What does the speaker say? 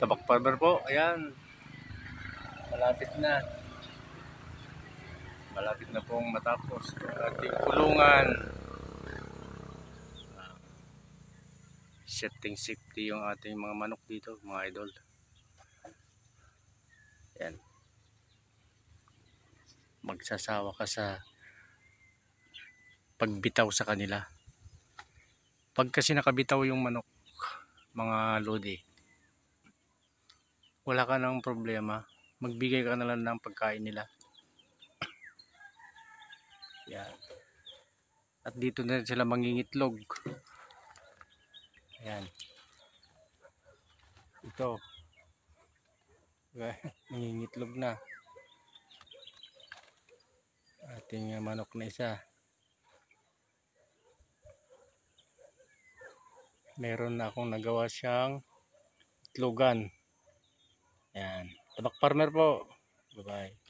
Tabak farmer po, ayan. Malapit na. Malapit na pong matapos ang ating kulungan. Setting safety yung ating mga manok dito, mga idol. Ayan. Magsasawa ka sa pagbitaw sa kanila. Pag kasi nakabitaw yung manok, mga lodi, wala ka ng problema. Magbigay ka na lang ng pagkain nila. Yan. At dito na sila mangingitlog. Ayan. Ito. Mangingitlog na. Ating manok na isa. Meron na akong nagawa siyang itlogan. Ayan. Tabak farmer po. Bye-bye.